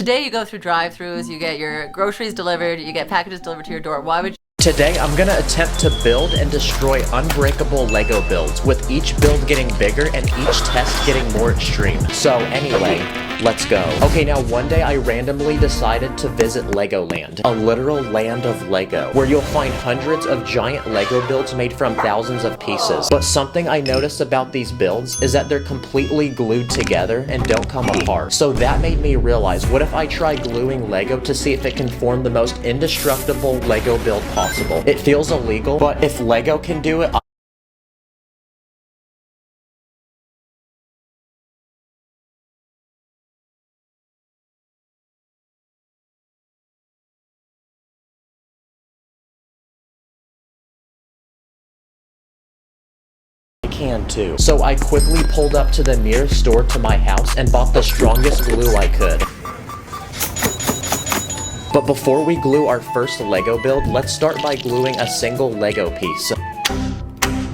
Today you go through drive-thrus, you get your groceries delivered, you get packages delivered to your door. Why would you? Today, I'm gonna attempt to build and destroy unbreakable Lego builds, with each build getting bigger and each test getting more extreme. So anyway, let's go. Okay, now one day I randomly decided to visit Legoland, a literal land of Lego, where you'll find hundreds of giant Lego builds made from thousands of pieces. But something I noticed about these builds is that they're completely glued together and don't come apart. So that made me realize, what if I try gluing Lego to see if it can form the most indestructible Lego build possible? It feels illegal, but if Lego can do it, can too. So I quickly pulled up to the nearest store to my house and bought the strongest glue I could. But before we glue our first Lego build, let's start by gluing a single Lego piece.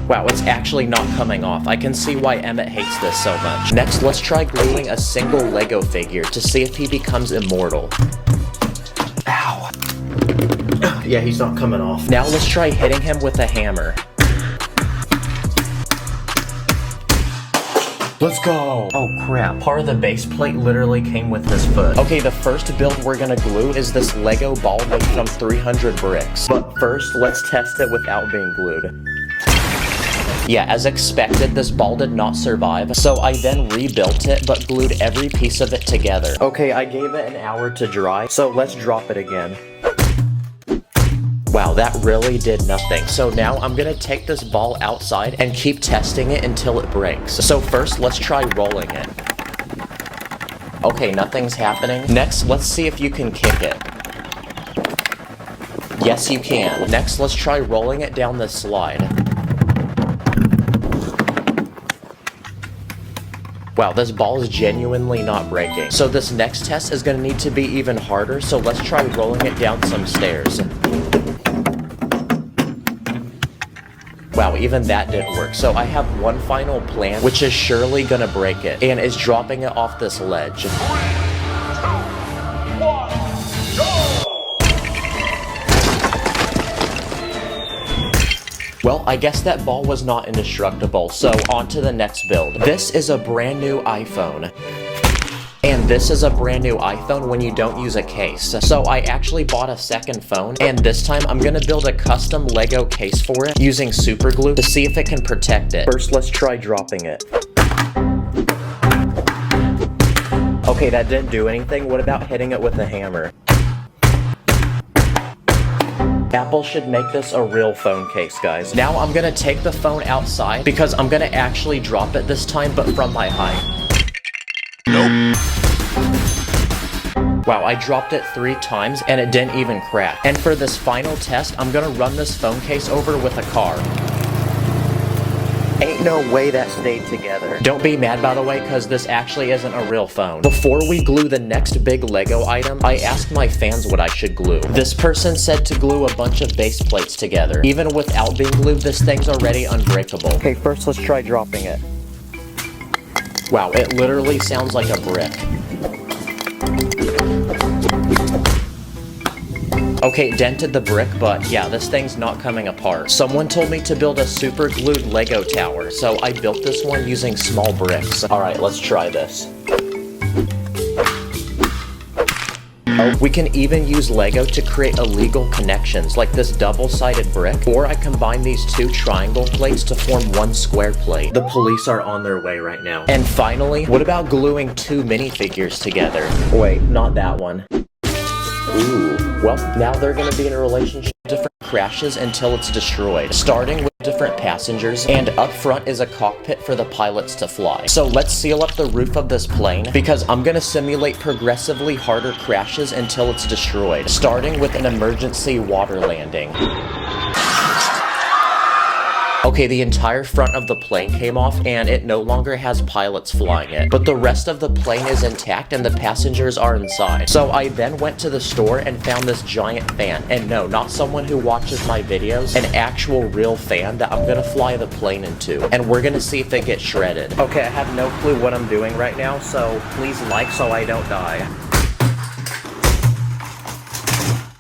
Wow, it's actually not coming off. I can see why Emmett hates this so much. Next, let's try gluing a single Lego figure to see if he becomes immortal. Ow. Yeah, he's not coming off. Now let's try hitting him with a hammer. Let's go! Oh crap, part of the base plate literally came with his foot. Okay, the first build we're gonna glue is this Lego ball made from 300 bricks. But first, let's test it without being glued. Yeah, as expected, this ball did not survive, so I then rebuilt it, but glued every piece of it together. Okay, I gave it an hour to dry, so let's drop it again. Wow, that really did nothing. So now I'm gonna take this ball outside and keep testing it until it breaks. So first, let's try rolling it. Okay, nothing's happening. Next, let's see if you can kick it. Yes, you can. Next, let's try rolling it down this slide. Wow, this ball is genuinely not breaking. So this next test is gonna need to be even harder, so let's try rolling it down some stairs. Wow, even that didn't work. So I have one final plan, which is surely gonna break it, and is dropping it off this ledge. 3, 2, 1, go! Well, I guess that ball was not indestructible, so on to the next build. This is a brand new iPhone. And this is a brand new iPhone when you don't use a case. So I actually bought a second phone, and this time I'm gonna build a custom Lego case for it using super glue to see if it can protect it. First, let's try dropping it. Okay, that didn't do anything. What about hitting it with a hammer? Apple should make this a real phone case, guys. Now I'm gonna take the phone outside because I'm gonna actually drop it this time, but from my height. Nope. Wow, I dropped it 3 times and it didn't even crack. And for this final test, I'm gonna run this phone case over with a car. Ain't no way that stayed together. Don't be mad, by the way, because this actually isn't a real phone. Before we glue the next big Lego item, I asked my fans what I should glue. This person said to glue a bunch of base plates together. Even without being glued, this thing's already unbreakable. Okay, first let's try dropping it. Wow, it literally sounds like a brick. Okay, it dented the brick, but yeah, this thing's not coming apart. Someone told me to build a super glued Lego tower, so I built this one using small bricks. Alright, let's try this. Oh, we can even use Lego to create illegal connections, like this double-sided brick, or I combine these 2 triangle plates to form 1 square plate. The police are on their way right now. And finally, what about gluing 2 minifigures together? Wait, not that one. Ooh, well, now they're gonna be in a relationship with different crashes until it's destroyed, starting with different passengers, and up front is a cockpit for the pilots to fly. So let's seal up the roof of this plane, because I'm gonna simulate progressively harder crashes until it's destroyed, starting with an emergency water landing. Okay, the entire front of the plane came off, and it no longer has pilots flying it, but the rest of the plane is intact and the passengers are inside. So I then went to the store and found this giant fan, and no, not someone who watches my videos, an actual real fan that I'm gonna fly the plane into, and we're gonna see if it gets shredded. Okay, I have no clue what I'm doing right now, so please like so I don't die.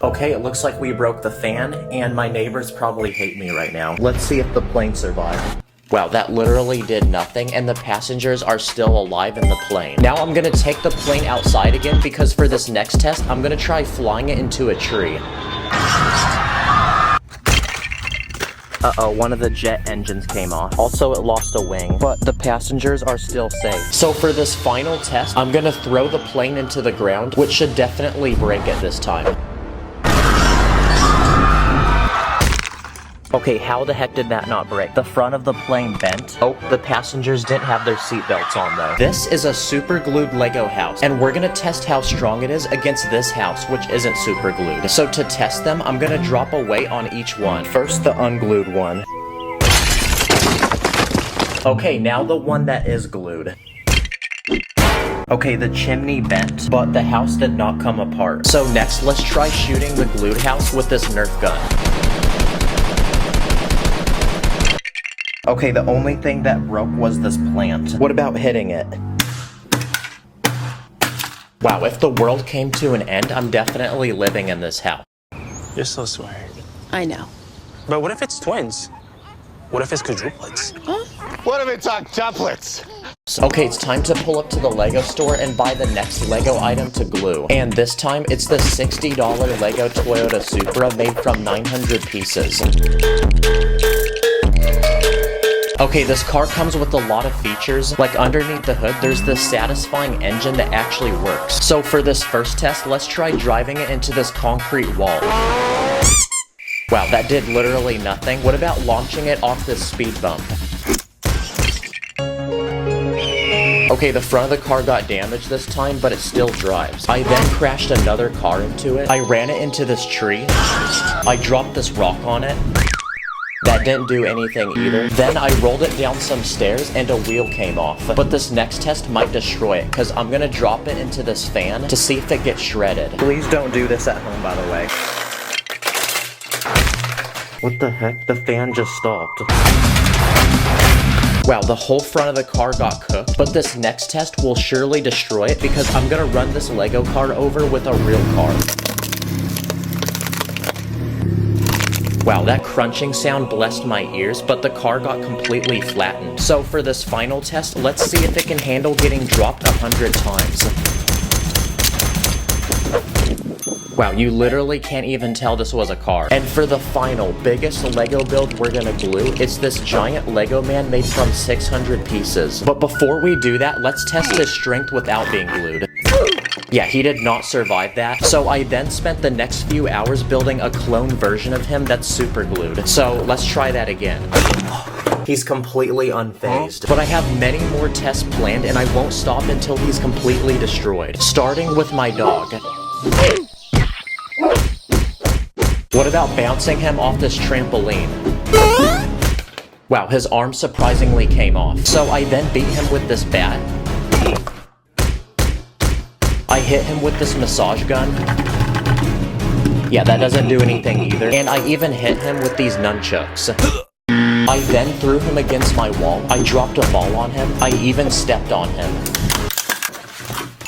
Okay, it looks like we broke the fan, and my neighbors probably hate me right now. Let's see if the plane survived. Wow, that literally did nothing, and the passengers are still alive in the plane. Now I'm gonna take the plane outside again, because for this next test, I'm gonna try flying it into a tree. Uh-oh, one of the jet engines came off. Also, it lost a wing, but the passengers are still safe. So for this final test, I'm gonna throw the plane into the ground, which should definitely break it this time. Okay, how the heck did that not break? The front of the plane bent. Oh, the passengers didn't have their seatbelts on though. This is a super glued Lego house, and we're gonna test how strong it is against this house, which isn't super glued. So to test them, I'm gonna drop a weight on each one. First, the unglued one. Okay, now the one that is glued. Okay, the chimney bent, but the house did not come apart. So next, let's try shooting the glued house with this Nerf gun. Okay, the only thing that broke was this plant. What about hitting it? Wow, if the world came to an end, I'm definitely living in this house. You're so smart. I know. But what if it's twins? What if it's quadruplets? Huh? What if it's octuplets? Okay, it's time to pull up to the Lego store and buy the next Lego item to glue. And this time, it's the $60 Lego Toyota Supra made from 900 pieces. Okay, this car comes with a lot of features. Like underneath the hood, there's this satisfying engine that actually works. So for this first test, let's try driving it into this concrete wall. Wow, that did literally nothing. What about launching it off this speed bump? Okay, the front of the car got damaged this time, but it still drives. I then crashed another car into it. I ran it into this tree. I dropped this rock on it. That didn't do anything either. Then I rolled it down some stairs and a wheel came off. But this next test might destroy it, because I'm gonna drop it into this fan to see if it gets shredded. Please don't do this at home, by the way. What the heck? The fan just stopped. Wow, the whole front of the car got cooked, but this next test will surely destroy it because I'm gonna run this Lego car over with a real car. Wow, that crunching sound blessed my ears, but the car got completely flattened. So for this final test, let's see if it can handle getting dropped 100 times. Wow, you literally can't even tell this was a car. And for the final, biggest Lego build we're gonna glue, it's this giant Lego man made from 600 pieces. But before we do that, let's test his strength without being glued. Yeah, he did not survive that. So I then spent the next few hours building a clone version of him that's super glued. So let's try that again. He's completely unfazed. But I have many more tests planned and I won't stop until he's completely destroyed. Starting with my dog. What about bouncing him off this trampoline? Wow, his arm surprisingly came off. So I then beat him with this bat. I hit him with this massage gun. Yeah, that doesn't do anything either. And I even hit him with these nunchucks. I then threw him against my wall. I dropped a ball on him. I even stepped on him.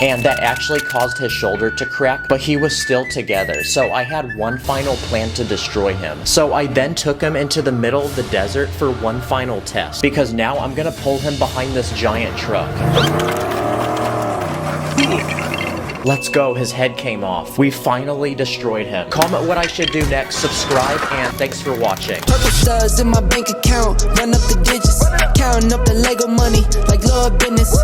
And that actually caused his shoulder to crack, but he was still together. So I had one final plan to destroy him. So I then took him into the middle of the desert for one final test. Because now I'm gonna pull him behind this giant truck. Let's go, his head came off. We finally destroyed him. Comment what I should do next, subscribe, and thanks for watching. Purple studs in my bank account, run up the digits, counting up the Lego money like Lord business.